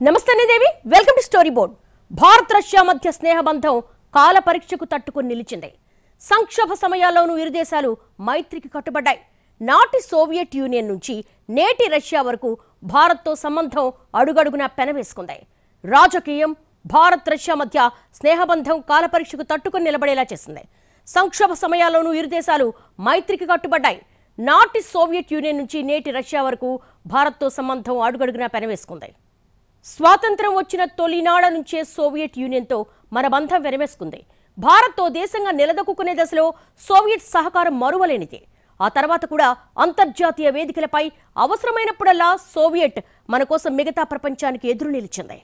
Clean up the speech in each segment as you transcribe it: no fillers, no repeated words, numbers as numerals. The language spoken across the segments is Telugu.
నమస్తే Devi, welcome to story board. Bharat Russia మధ్య స్నేహబంధం కాల పరీక్షకు తట్టుకొని నిలిచింది. సంక్షోభ సమయాల్లోనూ ఇరు దేశాలు మైత్రికి కట్టుబడ్డాయి. నాటి సోవియట్ యూనియన్ నుంచి నేటి రష్యా వరకు భారత్తో సంబంధం అడుగడుగునా పెనవేసుకుంది. రాజకీయం భారత్ రష్యా మధ్య స్నేహబంధం కాల పరీక్షకు తట్టుకొని నిలబడేలా చేసింది. సంక్షోభ సమయాల్లోనూ ఇరు దేశాలు మైత్రికి కట్టుబడ్డాయి. నాటి సోవియట్ యూనియన్ నుంచి నేటి రష్యా వరకు భారత్తో సంబంధం అడుగడుగునా పెనవేసుకుంది. స్వాతంత్రం వచ్చిన తొలినాడ నుంచే సోవియట్ యూనియన్తో మన బంధం వెనవేసుకుంది. భారత్తో దేశంగా నిలదొక్కునే దశలో సోవియట్ సహకారం మరువలేనిది. ఆ తర్వాత కూడా అంతర్జాతీయ వేదికలపై అవసరమైనప్పుడల్లా సోవియట్ మన కోసం మిగతా ప్రపంచానికి ఎదురు నిలిచింది.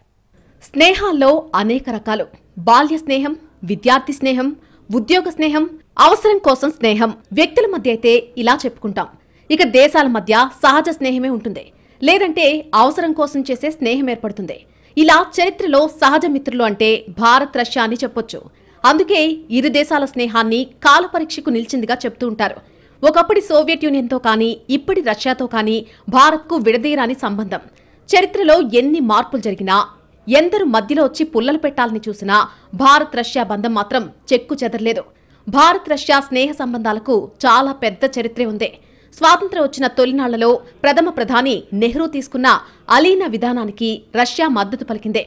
స్నేహాల్లో అనేక రకాలు. బాల్య స్నేహం, విద్యార్థి స్నేహం, ఉద్యోగ స్నేహం, అవసరం కోసం స్నేహం. వ్యక్తుల మధ్య అయితే ఇలా చెప్పుకుంటాం. ఇక దేశాల మధ్య సహజ స్నేహమే ఉంటుంది, లేదంటే అవసరం కోసం చేసే స్నేహం ఏర్పడుతుంది. ఇలా చరిత్రలో సహజ మిత్రులు అంటే భారత్ రష్యా అని చెప్పొచ్చు. అందుకే ఇరు దేశాల స్నేహాన్ని కాల పరీక్షకు నిలిచిందిగా చెప్తూ ఉంటారు. ఒకప్పటి సోవియట్ యూనియన్తో కానీ ఇప్పటి రష్యాతో కానీ భారత్కు విడదీయరాని సంబంధం. చరిత్రలో ఎన్ని మార్పులు జరిగినా, ఎందరు మధ్యలో వచ్చి పుల్లలు పెట్టాలని చూసినా భారత్ రష్యా బంధం మాత్రం చెక్కు చెదరలేదు. భారత్ రష్యా స్నేహ సంబంధాలకు చాలా పెద్ద చరిత్రే ఉంది. స్వాతంత్ర్యం వచ్చిన తొలినాళ్లలో ప్రథమ ప్రధాని నెహ్రూ తీసుకున్న అలీనా విధానానికి రష్యా మద్దతు పలికిందే.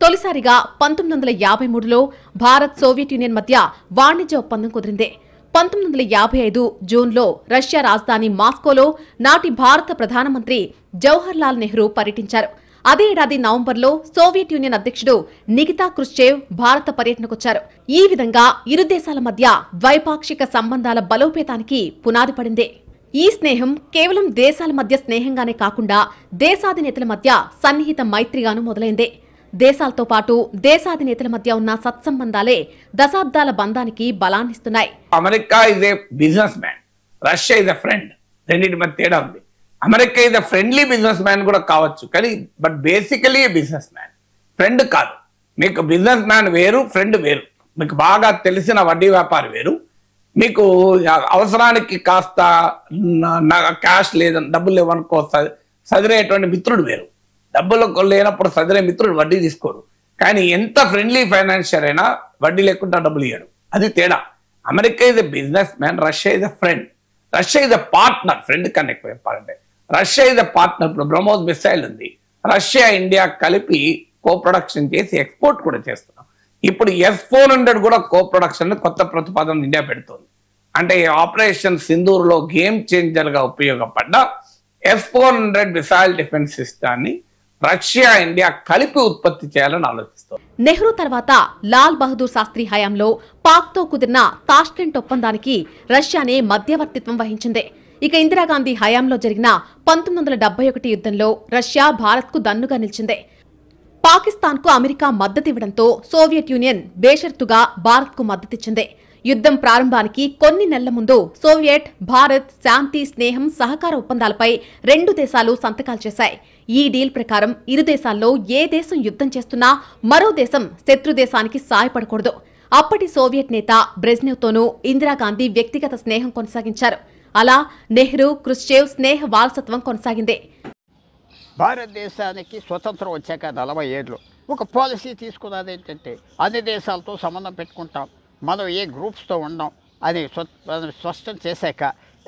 తొలిసారిగా 1953లో భారత్ సోవియట్ యూనియన్ మధ్య వాణిజ్య ఒప్పందం కుదిరిందే. 1955 జూన్లో రష్యా రాజధాని మాస్కోలో నాటి భారత ప్రధానమంత్రి జవహర్ లాల్ నెహ్రూ పర్యటించారు. అదే ఏడాది నవంబర్లో సోవియట్ యూనియన్ అధ్యక్షుడు నికితా క్రుష్చేవ్ భారత పర్యటనకొచ్చారు. ఈ విధంగా ఇరు దేశాల మధ్య ద్వైపాక్షిక సంబంధాల బలోపేతానికి పునాది పడిందే. ఈ స్నేహం కేవలం దేశాల మధ్య స్నేహంగానే కాకుండా దేశాధినేతల మధ్య సన్నిహిత మైత్రిగాను మొదలైందే. దేశాలతో పాటు దేశాధినేతల మధ్య ఉన్న సత్సంబంధాలే దశాబ్దాల బంధానికి బలాన్నిస్తున్నాయి. America is a business man, Russia is a friend. రెండింటి మధ్య తేడా ఉంది. America is a friendly business man కూడా కావచ్చు, కానీ but basically business man, friend కాదు. మీకు బిజినెస్ మ్యాన్ వేరు, ఫ్రెండ్ వేరు. మీకు బాగా తెలిసిన వడ్డీ వ్యాపారి వేరు, మీకు అవసరానికి కాస్త క్యాష్ లేదని డబ్బులు లేవనుకో సదిరేటువంటి మిత్రుడు వేరు. డబ్బులు లేనప్పుడు సదిరే మిత్రుడు వడ్డీ తీసుకోడు. కానీ ఎంత ఫ్రెండ్లీ ఫైనాన్షియర్ అయినా వడ్డీ లేకుండా డబ్బులు ఇయ్యడు. అది తేడా. America is a business man, Russia is a friend. Russia is a partner. Friend కన్నా ఎక్కువ చెప్పాలంటే రష్యా ఇస్ ఎ పార్ట్నర్. ఇప్పుడు బ్రహ్మోస్ మిసైల్ ఉంది, రష్యా ఇండియా కలిపి కో ప్రొడక్షన్ చేసి ఎక్స్పోర్ట్ కూడా చేస్తున్నాం. ఇప్పుడు S-400 కూడా కో ప్రొడక్షన్ కొత్త ప్రతిపాదన ఇండియా పెడుతుంది. అంటే ఆపరేషన్ సింధూర్లో గేమ్ చేంజర్ గా ఉపయోగపడ్డ S-400 మిసైల్ డిఫెన్స్ సిస్టాన్ని రష్యా ఇండియా కలిపి ఉత్పత్తి చేయాలని ఆలోచిస్తారు. నెహ్రూ తర్వాత లాల్ బహదూర్ శాస్త్రి హయాంలో పాక్తో కుదిరిన తాష్కెంట్ ఒప్పందానికి రష్యానే మధ్యవర్తిత్వం వహించింది. ఇక ఇందిరాగాంధీ హయాంలో జరిగిన 1971 యుద్ధంలో రష్యా భారత్కు దన్నుగా నిలిచింది. పాకిస్తాన్కు అమెరికా మద్దతివ్వడంతో సోవియట్ యూనియన్ బేషరతుగా భారత్కు మద్దతిచ్చింది. యుద్ధం ప్రారంభానికి కొన్ని నెలల ముందు సోవియట్ భారత్ శాంతి, స్నేహం, సహకార ఒప్పందాలపై రెండు దేశాలు సంతకాలు చేశాయి. ఈ డీల్ ప్రకారం ఇరు దేశాల్లో ఏ దేశం యుద్ధం చేస్తున్నా మరో దేశం శత్రు దేశానికి సాయపడకూడదు. అప్పటి సోవియట్ నేత బ్రెజ్నెవ్తోనూ ఇందిరాగాంధీ వ్యక్తిగత స్నేహం కొనసాగించారు. అలా నెహ్రూ క్రుష్చేవ్ స్నేహ వారసత్వం కొనసాగింది. భారతదేశానికి స్వతంత్రం వచ్చాక 40 ఏళ్ళు ఒక పాలసీ తీసుకున్నది ఏంటంటే అన్ని దేశాలతో సంబంధం పెట్టుకుంటాం, మనం ఏ గ్రూప్స్తో ఉండం అని స్పష్టం చేశాక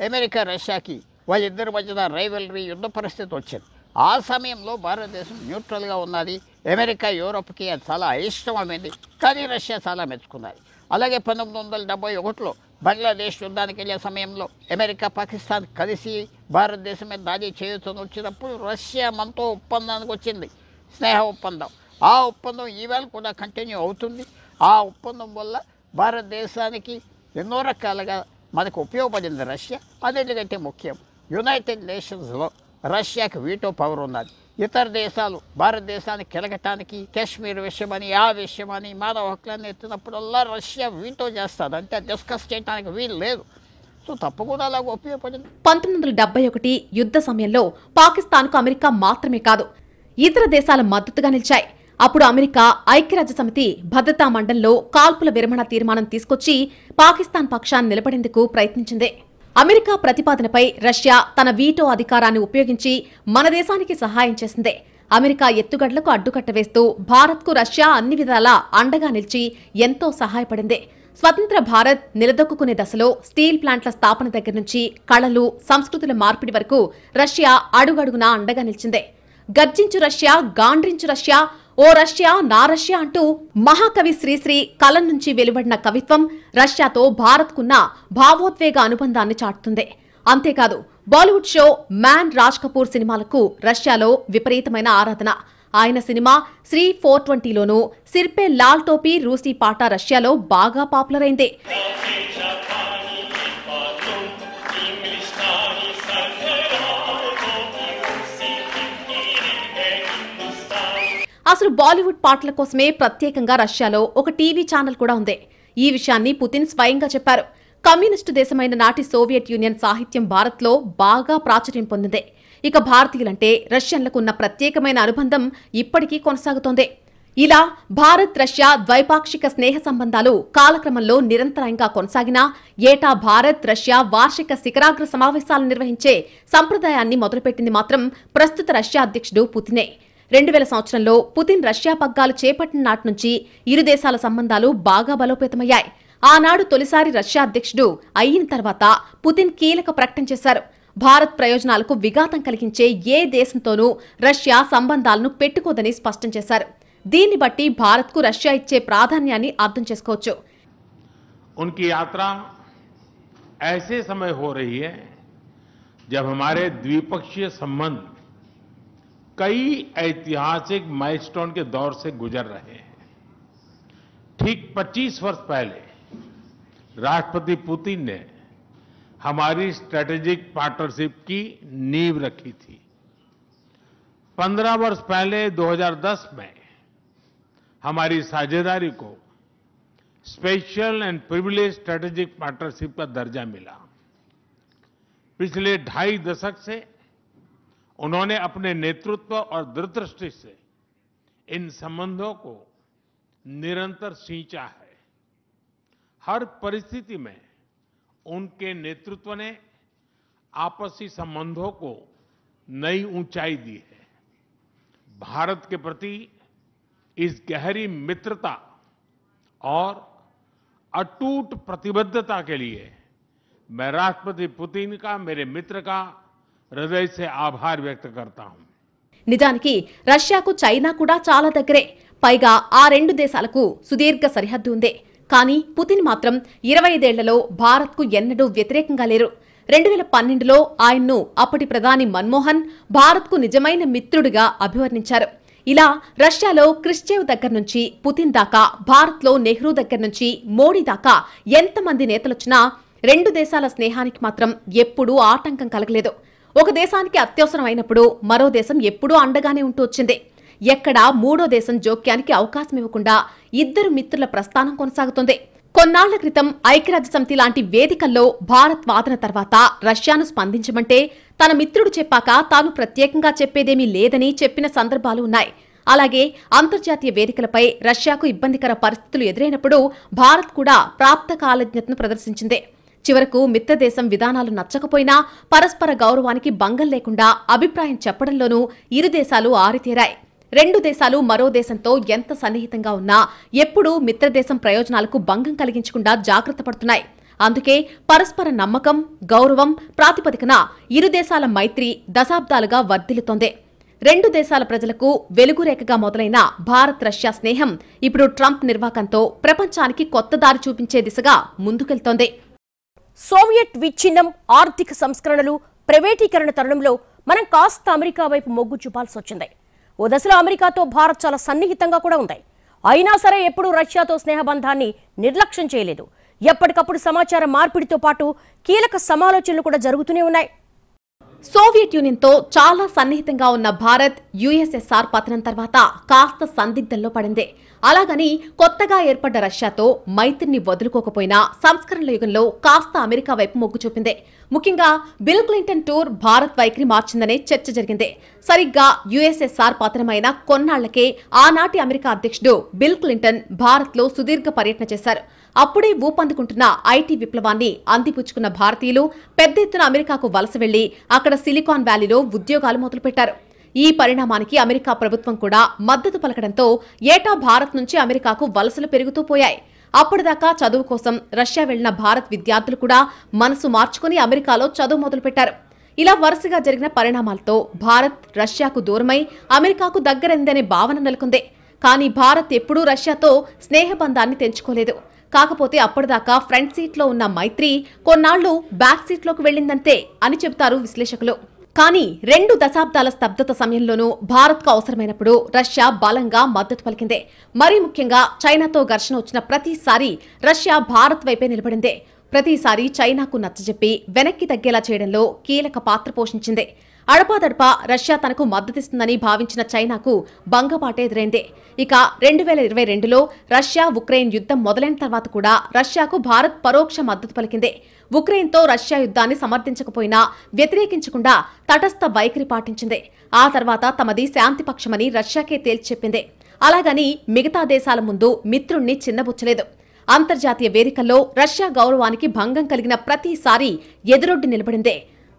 అమెరికా రష్యాకి వాళ్ళిద్దరి మధ్యన రైవలరీ యుద్ధ పరిస్థితి వచ్చింది. ఆ సమయంలో భారతదేశం న్యూట్రల్గా ఉన్నది. అమెరికా యూరోప్కి అది చాలా అయిష్టమైంది, కానీ రష్యా చాలా మెచ్చుకున్నది. అలాగే 1971లో బంగ్లాదేశ్ యుద్ధానికి వెళ్ళే సమయంలో అమెరికా పాకిస్తాన్ కలిసి భారతదేశం మీద దాడి చేయొచ్చని వచ్చినప్పుడు రష్యా మనతో ఒప్పందానికి వచ్చింది, స్నేహ ఒప్పందం. ఆ ఒప్పందం ఈవేళ కూడా కంటిన్యూ అవుతుంది. ఆ ఒప్పందం వల్ల భారతదేశానికి ఎన్నో రకాలుగా మనకు ఉపయోగపడింది రష్యా. అన్నిటికంటే ముఖ్యం, యునైటెడ్ నేషన్స్లో రష్యాకి వీటో పవర్ ఉన్నది. ఇతర దేశాలు భారతదేశానికి కెలగటానికి కాశ్మీర్ విషయమని, ఆ విషయమని, మానవ హక్కులను ఎత్తినప్పుడల్లా రష్యా వీటో చేస్తుంది. అంటే డిస్కస్ చేయడానికి వీలు లేదు. సో తప్పకుండా అలాగ ఉపయోగపడింది. 1971 యుద్ధ సమయంలో పాకిస్తాన్కు అమెరికా మాత్రమే కాదు, ఇతర దేశాల మద్దతుగా నిలిచాయి. అప్పుడు అమెరికా ఐక్యరాజ్య సమితి భద్రతా మండలిలో కాల్పుల విరమణ తీర్మానం తీసుకొచ్చి పాకిస్తాన్ పక్షాన్ని నిలబడేందుకు ప్రయత్నించింది. అమెరికా ప్రతిపాదనపై రష్యా తన వీటో అధికారాన్ని ఉపయోగించి మన దేశానికి సహాయం చేసింది. అమెరికా ఎత్తుగడలకు అడ్డుకట్ట వేస్తూ భారత్కు రష్యా అన్ని విధాలా అండగా నిలిచి ఎంతో సహాయపడింది. స్వతంత్ర భారత్ నిలదొక్కునే దశలో స్టీల్ ప్లాంట్ల స్థాపన దగ్గర నుంచి కళలు, సంస్కృతుల మార్పిడి వరకు రష్యా అడుగడుగునా అండగా నిలిచింది. గర్జించు రష్యా, గాండ్రించు రష్యా, ఓ రష్యా నా రష్యా అంటూ మహాకవి శ్రీశ్రీ కలం నుంచి వెలువడిన కవిత్వం రష్యాతో భారత్కున్న భావోద్వేగ అనుబంధాన్ని చాటుతుంది. అంతేకాదు, బాలీవుడ్ షో మ్యాన్ రాజ్ కపూర్ సినిమాలకు రష్యాలో విపరీతమైన ఆరాధన. ఆయన సినిమా శ్రీ 420లోనూ సిర్పే లాల్ టోపీ రూసీ పాట రష్యాలో బాగా పాపులర్ అయింది. అసలు బాలీవుడ్ పాటల కోసమే ప్రత్యేకంగా రష్యాలో ఒక టీవీ ఛానల్ కూడా ఉంది. ఈ విషయాన్ని పుతిన్ స్వయంగా చెప్పారు. కమ్యూనిస్టు దేశమైన నాటి సోవియట్ యూనియన్ సాహిత్యం భారత్లో బాగా ప్రాచుర్యం పొందింది. ఇక భారతీయులంటే రష్యన్లకు ఉన్న ప్రత్యేకమైన అనుబంధం ఇప్పటికీ కొనసాగుతోంది. ఇలా భారత్ రష్యా ద్వైపాక్షిక స్నేహ సంబంధాలు కాలక్రమంలో నిరంతరంగా కొనసాగినా ఏటా భారత్ రష్యా వార్షిక శిఖరాగ్ర సమావేశాలు నిర్వహించే సంప్రదాయాన్ని మొదలుపెట్టింది మాత్రం ప్రస్తుత రష్యా అధ్యక్షుడు పుతినే. 2000 సంవత్సరంలో పుతిన్ రష్యా పగ్గాలు చేపట్టిన నాటి నుంచి ఇరు దేశాల సంబంధాలు బాగా బలోపేతమయ్యాయి. ఆనాడు తొలిసారి రష్యా అధ్యక్షుడు అయిన తర్వాత పుతిన్ కీలక ప్రకటన చేశారు. భారత్ ప్రయోజనాలకు విఘాతం కలిగించే ఏ దేశంతోనూ రష్యా సంబంధాలను పెట్టుకోదని స్పష్టం చేశారు. దీన్ని బట్టి భారత్కు రష్యా ఇచ్చే ప్రాధాన్యాన్ని అర్థం చేసుకోవచ్చు. उनकी यात्रा ऐसे समय हो रही है जब हमारे द्विपक्षीय संबंध कई ऐतिहासिक माइलस्टोन के दौर से गुजर रहे हैं. ठीक 25 वर्ष पहले राष्ट्रपति पुतिन ने हमारी स्ट्रेटेजिक पार्टनरशिप की नींव रखी थी. 15 वर्ष पहले 2010 में हमारी साझेदारी को special and privilege strategic partnership का दर्जा मिला. पिछले 2.5 दशक से उन्होंने अपने नेतृत्व और दूरदृष्टि से इन संबंधों को निरंतर सींचा है. हर परिस्थिति में उनके नेतृत्व ने आपसी संबंधों को नई ऊंचाई दी है. भारत के प्रति इस गहरी मित्रता और अटूट प्रतिबद्धता के लिए मैं राष्ट्रपति पुतिन का, मेरे मित्र का हृदय से आभार व्यक्त करता हूं. నిజానికి రష్యాకు చైనా కూడా చాలా దగ్గరే. పైగా ఆ రెండు దేశాలకు సుదీర్ఘ సరిహద్దు ఉంది. కానీ పుతిన్ మాత్రం 25 ఏళ్లలో భారత్కు ఎన్నడూ వ్యతిరేకంగా లేరు. 2012లో ఆయన్ను అప్పటి ప్రధాని మన్మోహన్ భారత్కు నిజమైన మిత్రుడిగా అభివర్ణించారు. ఇలా రష్యాలో క్రిస్చేవ్ దగ్గర నుంచి పుతిన్ దాకా, భారత్లో నెహ్రూ దగ్గర నుంచి మోడీ దాకా ఎంతమంది నేతలొచ్చినా రెండు దేశాల స్నేహానికి మాత్రం ఎప్పుడూ ఆటంకం కలగలేదు. ఒక దేశానికి అత్యవసరం అయినప్పుడు మరో దేశం ఎప్పుడూ అండగానే ఉంటూ వచ్చింది. ఎక్కడా మూడో దేశం జోక్యానికి అవకాశం ఇవ్వకుండా ఇద్దరు మిత్రుల ప్రస్థానం కొనసాగుతోంది. కొన్నాళ్ల క్రితం ఐక్యరాజ్యసమితి లాంటి వేదికల్లో భారత్ వాదన తర్వాత రష్యాను స్పందించమంటే తన మిత్రుడు చెప్పాక తాను ప్రత్యేకంగా చెప్పేదేమీ లేదని చెప్పిన సందర్భాలు ఉన్నాయి. అలాగే అంతర్జాతీయ వేదికలపై రష్యాకు ఇబ్బందికర పరిస్థితులు ఎదురైనప్పుడు భారత్ కూడా ప్రాప్త కాలజ్ఞతను ప్రదర్శించింది. చివరకు మిత్రదేశం విధానాలు నచ్చకపోయినా పరస్పర గౌరవానికి భంగం లేకుండా అభిప్రాయం చెప్పడంలోనూ ఇరు దేశాలు ఆరితేరాయి. రెండు దేశాలు మరో దేశంతో ఎంత సన్నిహితంగా ఉన్నా ఎప్పుడూ మిత్రదేశం ప్రయోజనాలకు భంగం కలిగించకుండా జాగ్రత్త పడుతున్నాయి. అందుకే పరస్పర నమ్మకం, గౌరవం ప్రాతిపదికన ఇరు దేశాల మైత్రి దశాబ్దాలుగా వర్ధిల్లుతోంది. రెండు దేశాల ప్రజలకు వెలుగురేఖగా మొదలైన భారత్ రష్యా స్నేహం ఇప్పుడు ట్రంప్ నిర్వాకంతో ప్రపంచానికి కొత్త దారి చూపించే దిశగా ముందుకెళ్తోంది. సోవియట్ విచ్ఛిన్నం, ఆర్థిక సంస్కరణలు, ప్రైవేటీకరణ తరుణంలో మనం కాస్త అమెరికా వైపు మొగ్గు చూపాల్సి వచ్చింది. ఓ దశలో అమెరికాతో భారత్ చాలా సన్నిహితంగా కూడా ఉంది. అయినా సరే ఎప్పుడూ రష్యాతో స్నేహబంధాన్ని నిర్లక్ష్యం చేయలేదు. ఎప్పటికప్పుడు సమాచార మార్పిడితో పాటు కీలక సమాలోచనలు కూడా జరుగుతూనే ఉన్నాయి. సోవియట్ యూనియన్తో చాలా సన్నిహితంగా ఉన్న భారత్ యుఎస్ఎస్ఆర్ పతనం తర్వాత కాస్త సందిగ్ధంలో పడింది. అలాగని కొత్తగా ఏర్పడ్డ రష్యాతో మైత్రిని వదులుకోకపోయినా సంస్కరణల యుగంలో కాస్త అమెరికా వైపు మొగ్గు చూపింది. ముఖ్యంగా బిల్ క్లింటన్ టూర్ భారత్ వైఖరి మార్చిందనే చర్చ జరిగింది. సరిగ్గా యుఎస్ఎస్ఆర్ పతనమైన కొన్నాళ్లకే ఆనాటి అమెరికా అధ్యక్షుడు బిల్ క్లింటన్ భారత్లో సుదీర్ఘ పర్యటన చేశారు. అప్పుడే ఊపందుకుంటున్న ఐటీ విప్లవాన్ని అందిపుచ్చుకున్న భారతీయులు పెద్ద ఎత్తున అమెరికాకు వలస వెళ్లి అక్కడ సిలికాన్ వ్యాలీలో ఉద్యోగాలు మొదలుపెట్టారు. ఈ పరిణామానికి అమెరికా ప్రభుత్వం కూడా మద్దతు పలకడంతో ఏటా భారత్ నుంచి అమెరికాకు వలసలు పెరుగుతూ పోయాయి. అప్పటిదాకా చదువు కోసం రష్యా వెళ్లిన భారత్ విద్యార్థులు కూడా మనసు మార్చుకుని అమెరికాలో చదువు మొదలుపెట్టారు. ఇలా వరుసగా జరిగిన పరిణామాలతో భారత్ రష్యాకు దూరమై అమెరికాకు దగ్గరైందనే భావన నెలకొంది. కానీ భారత్ ఎప్పుడూ రష్యాతో స్నేహబంధాన్ని తెంచుకోలేదు. కాకపోతే అప్పటిదాకా ఫ్రంట్ సీట్లో ఉన్న మైత్రి కొన్నాళ్లు బ్యాక్ సీట్లోకి వెళ్లిందంతే అని చెబుతారు విశ్లేషకులు. కానీ 2 దశాబ్దాల స్తబ్దత సమయంలోనూ భారత్కు అవసరమైనప్పుడు రష్యా బలంగా మద్దతు పలికిందే. మరీ ముఖ్యంగా చైనాతో ఘర్షణ వచ్చిన ప్రతిసారి రష్యా భారత్ వైపే నిలబడిందే. ప్రతిసారి చైనాకు నచ్చజెప్పి వెనక్కి తగ్గేలా చేయడంలో కీలక పాత్ర పోషించింది. అడపాదడపా రష్యా తనకు మద్దతిస్తుందని భావించిన చైనాకు భంగపాటే ఎదురైంది. ఇక 2022లో రష్యా ఉక్రెయిన్ యుద్ధం మొదలైన తర్వాత కూడా రష్యాకు భారత్ పరోక్ష మద్దతు పలికింది. ఉక్రెయిన్తో రష్యా యుద్ధాన్ని సమర్థించకపోయినా వ్యతిరేకించకుండా తటస్థ వైఖరి పాటించింది. ఆ తర్వాత తమది శాంతిపక్షమని రష్యాకే తేల్చి చెప్పింది. అలాగని మిగతా దేశాల ముందు మిత్రుణ్ణి చిన్నబుచ్చలేదు. అంతర్జాతీయ వేదికల్లో రష్యా గౌరవానికి భంగం కలిగిన ప్రతిసారి ఎదురొడ్డి నిలబడిందే.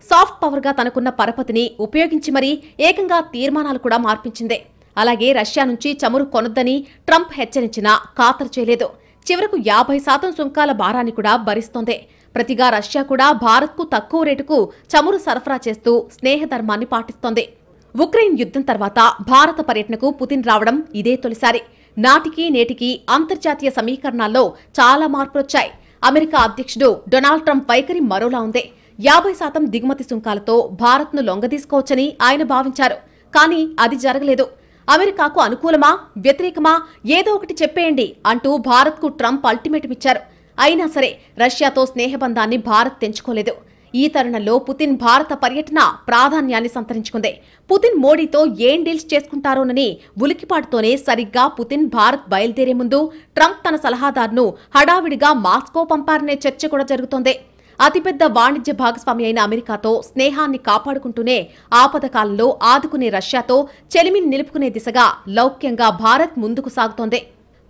సాఫ్ట్ పవర్గా తనకున్న పరపతిని ఉపయోగించి మరీ ఏకంగా తీర్మానాలు కూడా మార్పించింది. అలాగే రష్యా నుంచి చమురు కొనొద్దని ట్రంప్ హెచ్చరించినా ఖాతరు చేయలేదు. చివరకు 50% సుంకాల భారాన్ని కూడా భరిస్తోంది. ప్రతిగా రష్యా కూడా భారత్కు తక్కువ రేటుకు చమురు సరఫరా చేస్తూ స్నేహధర్మాన్ని పాటిస్తోంది. ఉక్రెయిన్ యుద్ధం తర్వాత భారత పర్యటనకు పుతిన్ రావడం ఇదే తొలిసారి. నాటికి నేటికి అంతర్జాతీయ సమీకరణాల్లో చాలా మార్పులొచ్చాయి. అమెరికా అధ్యక్షుడు డొనాల్డ్ ట్రంప్ వైఖరి మరోలా ఉంది. 50% దిగుమతి సుంకాలతో భారత్ను లొంగదీసుకోవచ్చని ఆయన భావించారు. కానీ అది జరగలేదు. అమెరికాకు అనుకూలమా వ్యతిరేకమా ఏదో ఒకటి చెప్పేయండి అంటూ భారత్కు ట్రంప్ అల్టిమేటం ఇచ్చారు. అయినా సరే రష్యాతో స్నేహబంధాన్ని భారత్ తెంచుకోలేదు. ఈ తరుణంలో పుతిన్ భారత పర్యటన ప్రాధాన్యాన్ని సంతరించుకుంది. పుతిన్ మోడీతో ఏం డీల్స్ చేసుకుంటారోనని ఉలికిపాటుతోనే సరిగ్గా పుతిన్ భారత్ బయలుదేరే ముందు ట్రంప్ తన సలహాదారును హడావిడిగా మాస్కో పంపారనే చర్చ కూడా జరుగుతోంది. అతిపెద్ద వాణిజ్య భాగస్వామి అయిన అమెరికాతో స్నేహాన్ని కాపాడుకుంటూనే ఆపద కాలంలో ఆదుకునే రష్యాతో చెలిమిని నిలుపుకునే దిశగా లౌక్యంగా భారత్ ముందుకు సాగుతోంది.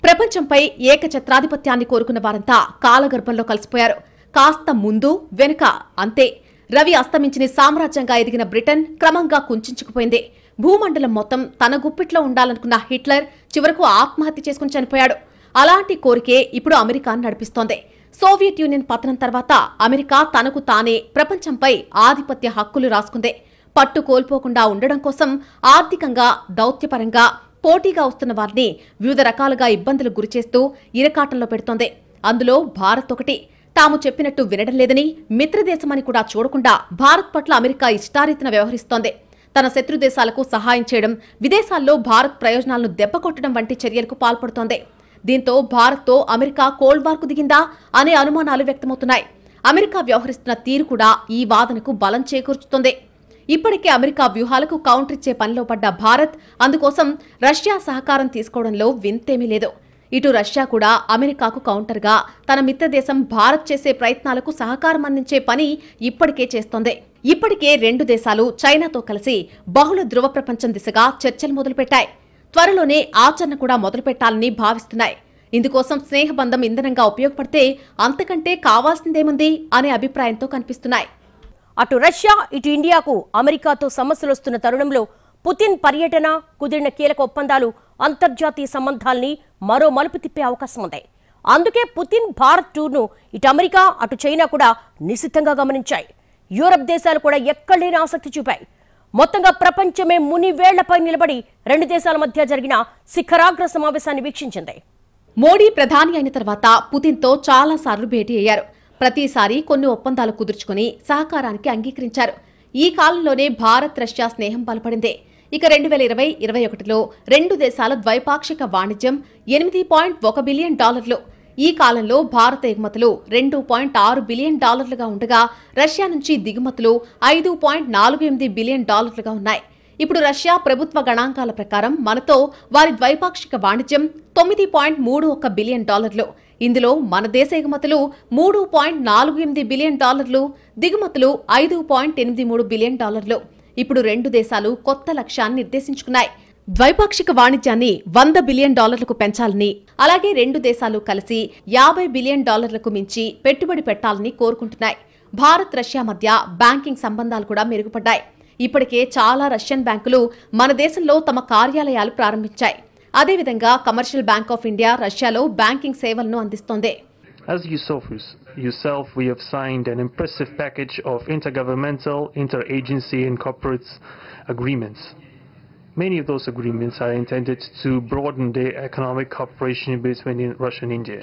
ప్రపంచంపై ఏకఛత్రాధిపత్యాన్ని కోరుకున్న వారంతా కాలగర్భంలో కలిసిపోయారు. కాస్త ముందు వెనుక అంతే. రవి అస్తమించిన సామ్రాజ్యంగా ఎదిగిన బ్రిటన్ క్రమంగా కుంచుకుపోయింది. భూమండలం మొత్తం తన గుప్పిట్లో ఉండాలనుకున్న హిట్లర్ చివరకు ఆత్మహత్య చేసుకుని చనిపోయాడు. అలాంటి కోరికే ఇప్పుడు అమెరికాను నడిపిస్తోంది. సోవియట్ యూనియన్ పతనం తర్వాత అమెరికా తనకు తానే ప్రపంచంపై ఆధిపత్య హక్కులు రాసుకుంది. పట్టు కోల్పోకుండా ఉండడం కోసం ఆర్థికంగా దౌత్యపరంగా పోటీగా వస్తున్న వారిని వివిధ రకాలుగా ఇబ్బందులు గురిచేస్తూ ఇరకాటంలో పెడుతోంది. అందులో భారత్ ఒకటి. తాము చెప్పినట్టు వినడం లేదని మిత్రదేశమని కూడా చూడకుండా భారత్ పట్ల అమెరికా ఇష్టారీతిన వ్యవహరిస్తోంది. తన శత్రు దేశాలకు సహాయం చేయడం, విదేశాల్లో భారత్ ప్రయోజనాలను దెబ్బకొట్టడం వంటి చర్యలకు పాల్పడుతోంది. దీంతో భారత్తో అమెరికా కోల్డ్ వార్కు దిగిందా అనే అనుమానాలు వ్యక్తమవుతున్నాయి. అమెరికా వ్యవహరిస్తున్న తీరు కూడా ఈ వాదనకు బలం చేకూర్చుతోంది. ఇప్పటికే అమెరికా వ్యూహాలకు కౌంటర్ ఇచ్చే పనిలో పడ్డ భారత్ అందుకోసం రష్యా సహకారం తీసుకోవడంలో వింతేమీ లేదు. ఇటు రష్యా కూడా అమెరికాకు కౌంటర్గా తన మిత్రదేశం భారత్ చేసే ప్రయత్నాలకు సహకారం అందించే పని ఇప్పటికే చేస్తోంది. ఇప్పటికే 2 దేశాలు చైనాతో కలిసి బహుళ ధృవ ప్రపంచం దిశగా చర్చలు మొదలుపెట్టాయి. త్వరలోనే ఆచరణ కూడా మొదలుపెట్టాలని భావిస్తున్నాయి. ఇందుకోసం స్నేహబంధం ఇంధనంగా ఉపయోగపడితే అంతకంటే కావాల్సిందేముంది అనే అభిప్రాయంతో కనిపిస్తున్నాయి. అటు రష్యా ఇటు ఇండియాకు అమెరికాతో సమస్యలు వస్తున్న తరుణంలో పుతిన్ పర్యటన, కుదిరిన కీలక ఒప్పందాలు అంతర్జాతీయ సంబంధాల్ని మరో మలుపు తిప్పే అవకాశం ఉంది. అందుకే పుతిన్ భారత్ టూర్ను ఇటు అమెరికా అటు చైనా కూడా నిశితంగా గమనించాయి. యూరప్ దేశాలు కూడా ఎక్కడలేని ఆసక్తి చూపాయి. మొత్తంగా ప్రపంచమే మునివేళ్లపై నిలబడి 2 దేశాల మధ్య జరిగిన శిఖరాగ్ర సమావేశాన్ని వీక్షించింది. మోడీ ప్రధాని అయిన తర్వాత పుతిన్తో చాలాసార్లు భేటీ అయ్యారు. ప్రతిసారి కొన్ని ఒప్పందాలు కుదుర్చుకుని సహకారానికి అంగీకరించారు. ఈ కాలంలోనే భారత్ రష్యా స్నేహం బలపడింది. ఇక 2020-21లో 2 దేశాల ద్వైపాక్షిక వాణిజ్యం $8.1 బిలియన్. ఈ కాలంలో భారత ఎగుమతులు $2.6 బిలియన్ ఉండగా రష్యా నుంచి దిగుమతులు $5.48 బిలియన్ ఉన్నాయి. ఇప్పుడు రష్యా ప్రభుత్వ గణాంకాల ప్రకారం మనతో వారి ద్వైపాక్షిక వాణిజ్యం $9.31 బిలియన్. ఇందులో మన దేశ ఎగుమతులు $3.48 బిలియన్, దిగుమతులు $5.83 బిలియన్. ఇప్పుడు 2 దేశాలు కొత్త లక్ష్యాన్ని నిర్దేశించుకున్నాయి. ద్వైపాక్షిక వాణిజ్యాన్ని $100 బిలియన్ పెంచాలని, అలాగే 2 దేశాలు కలిసి $50 బిలియన్ మించి పెట్టుబడి పెట్టాలని కోరుకుంటున్నాయి. భారత్ రష్యా మధ్య బ్యాంకింగ్ సంబంధాలు కూడా మెరుగుపడ్డాయి. ఇప్పటికే చాలా రష్యన్ బ్యాంకులు మన దేశంలో తమ కార్యాలయాలు ప్రారంభించాయి. అదేవిధంగా కమర్షియల్ బ్యాంక్ ఆఫ్ ఇండియా రష్యాలో బ్యాంకింగ్ సేవలను అందిస్తోంది. As you saw yourself, we have signed an impressive package of intergovernmental, interagency and corporate agreements. Many of those agreements are intended to broaden the economic cooperation between Russia and India.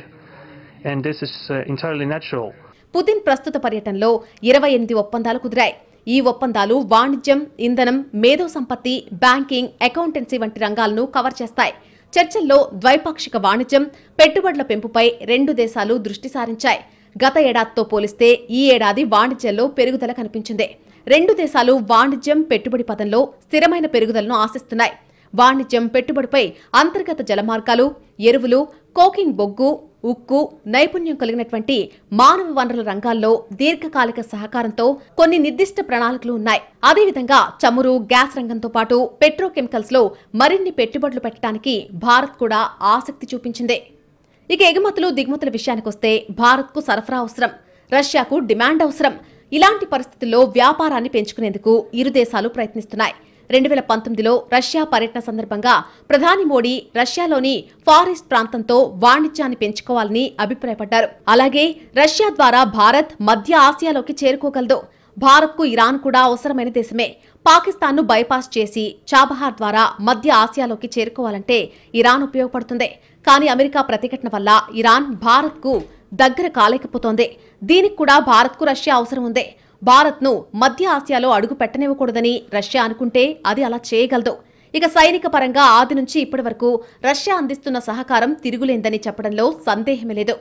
And this is entirely natural. Putin ప్రస్తుత పర్యటనలో 28 ఒప్పందాలు కుదిరాయి. ఈ ఒప్పందాలు వాణిజ్యం, ఇంధనం, మేధో సంపత్తి, బ్యాంకింగ్, అకౌంటెన్సీ వంటి రంగాలను కవర్ చేస్తాయి. చర్చల్లో ద్వైపాక్షిక వాణిజ్యం, పెట్టుబడుల పెంపుపై రెండు దేశాలు దృష్టి సారించాయి. గత ఏడాదితో పోలిస్తే ఈ ఏడాది వాణిజ్యంలో పెరుగుదల కనిపించింది. రెండు దేశాలు వాణిజ్యం, పెట్టుబడి పదంలో స్థిరమైన పెరుగుదలను ఆశిస్తున్నాయి. వాణిజ్యం, పెట్టుబడిపై అంతర్గత జలమార్గాలు, ఎరువులు, కోకింగ్ బొగ్గు, ఉక్కు, నైపుణ్యం కలిగినటువంటి మానవ వనరుల రంగాల్లో దీర్ఘకాలిక సహకారంతో కొన్ని నిర్దిష్ట ప్రణాళికలు ఉన్నాయి. అదేవిధంగా చమురు, గ్యాస్ రంగంతో పాటు పెట్రోకెమికల్స్ లో మరిన్ని పెట్టుబడులు పెట్టడానికి భారత్ కూడా ఆసక్తి చూపించింది. ఇక ఎగుమతులు, దిగుమతుల విషయానికొస్తే భారత్కు సరఫరా అవసరం, రష్యాకు డిమాండ్ అవసరం. ఇలాంటి పరిస్థితుల్లో వ్యాపారాన్ని పెంచుకునేందుకు ఇరు దేశాలు ప్రయత్నిస్తున్నాయి. 2019లో రష్యా పర్యటన సందర్భంగా ప్రధాని మోడీ రష్యాలోని ఫారెస్ట్ ప్రాంతంతో వాణిజ్యాన్ని పెంచుకోవాలని అభిప్రాయపడ్డారు. అలాగే రష్యా ద్వారా భారత్ మధ్య ఆసియాలోకి చేరుకోగలదు. భారత్కు ఇరాన్ కూడా అవసరమైన దేశమే. పాకిస్తాన్ను బైపాస్ చేసి చాబహార్ ద్వారా మధ్య ఆసియాలోకి చేరుకోవాలంటే ఇరాన్ ఉపయోగపడుతుంది. కానీ అమెరికా ప్రతిఘటన వల్ల ఇరాన్ భారత్కు దగ్గర కాలేకపోతోంది. దీనికి కూడా భారత్కు రష్యా అవసరం ఉంది. భారత్ను మధ్య ఆసియాలో అడుగు పెట్టనివ్వకూడదని రష్యా అనుకుంటే అది అలా చేయగలదు. ఇక సైనిక పరంగా ఆది నుంచి ఇప్పటి వరకు రష్యా అందిస్తున్న సహకారం తిరుగులేందని చెప్పడంలో సందేహమే లేదు.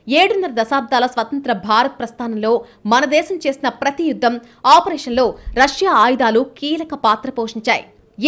7.5 దశాబ్దాల స్వతంత్ర భారత్ ప్రస్థానంలో మన దేశం చేసిన ప్రతి యుద్ధం, ఆపరేషన్లో రష్యా ఆయుధాలు కీలక పాత్ర పోషించాయి.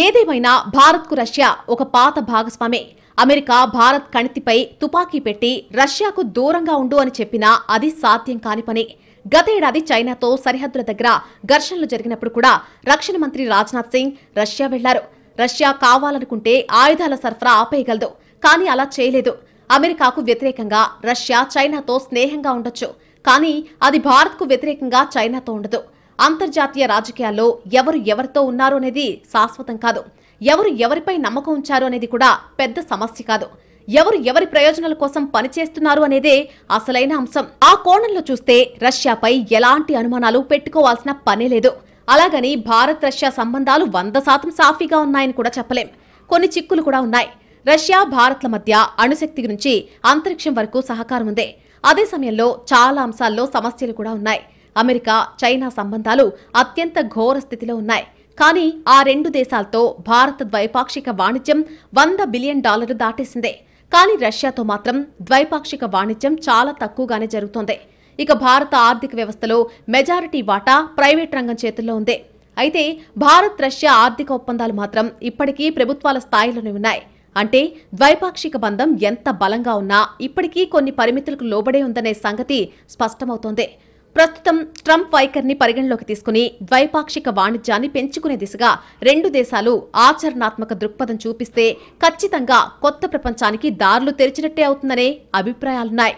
ఏదేమైనా భారత్కు రష్యా ఒక పాత భాగస్వామే. అమెరికా భారత్ కణితిపై తుపాకీ పెట్టి రష్యాకు దూరంగా ఉండు అని చెప్పినా అది సాధ్యం కాని పని. గత ఏడాది చైనాతో సరిహద్దుల దగ్గర ఘర్షణలు జరిగినప్పుడు కూడా రక్షణ మంత్రి రాజ్నాథ్ సింగ్ రష్యా వెళ్లారు. రష్యా కావాలనుకుంటే ఆయుధాల సరఫరా ఆపేయగలదు, కానీ అలా చేయలేదు. అమెరికాకు వ్యతిరేకంగా రష్యా చైనాతో స్నేహంగా ఉండొచ్చు, కానీ అది భారత్కు వ్యతిరేకంగా చైనాతో ఉండదు. అంతర్జాతీయ రాజకీయాల్లో ఎవరు ఎవరితో ఉన్నారు అనేది శాశ్వతం కాదు. ఎవరు ఎవరిపై నమ్మకం ఉంచారు అనేది కూడా పెద్ద సమస్య కాదు. ఎవరు ఎవరి ప్రయోజనాల కోసం పనిచేస్తున్నారు అనేదే అసలైన అంశం. ఆ కోణంలో చూస్తే రష్యాపై ఎలాంటి అనుమానాలు పెట్టుకోవాల్సిన పనే లేదు. అలాగని భారత్ రష్యా సంబంధాలు 100% సాఫీగా ఉన్నాయని కూడా చెప్పలేం. కొన్ని చిక్కులు కూడా ఉన్నాయి. రష్యా భారత్ల మధ్య అణుశక్తి గురించి అంతరిక్షం వరకు సహకారం ఉంది. అదే సమయంలో చాలా అంశాల్లో సమస్యలు కూడా ఉన్నాయి. అమెరికా, చైనా సంబంధాలు అత్యంత ఘోర స్థితిలో ఉన్నాయి. కానీ ఆ రెండు దేశాలతో భారత ద్వైపాక్షిక వాణిజ్యం $100 బిలియన్ దాటేసిందే. కానీ రష్యాతో మాత్రం ద్వైపాక్షిక వాణిజ్యం చాలా తక్కువగానే జరుగుతోంది. ఇక భారత ఆర్థిక వ్యవస్థలో మెజారిటీ వాటా ప్రైవేట్ రంగం చేతుల్లో ఉంది. అయితే భారత్ రష్యా ఆర్థిక ఒప్పందాలు మాత్రం ఇప్పటికీ ప్రభుత్వాల స్థాయిలోనే ఉన్నాయి. అంటే ద్వైపాక్షిక బంధం ఎంత బలంగా ఉన్నా ఇప్పటికీ కొన్ని పరిమితులకు లోబడే ఉందనే సంగతి స్పష్టమవుతోంది. ప్రస్తుతం ట్రంప్ వైఖరిని పరిగణలోకి తీసుకుని ద్వైపాక్షిక వాణిజ్యాన్ని పెంచుకునే దిశగా రెండు దేశాలు ఆచరణాత్మక దృక్పథం చూపిస్తే ఖచ్చితంగా కొత్త ప్రపంచానికి దారులు తెరిచినట్టే అవుతుందనే అభిప్రాయాలున్నాయి.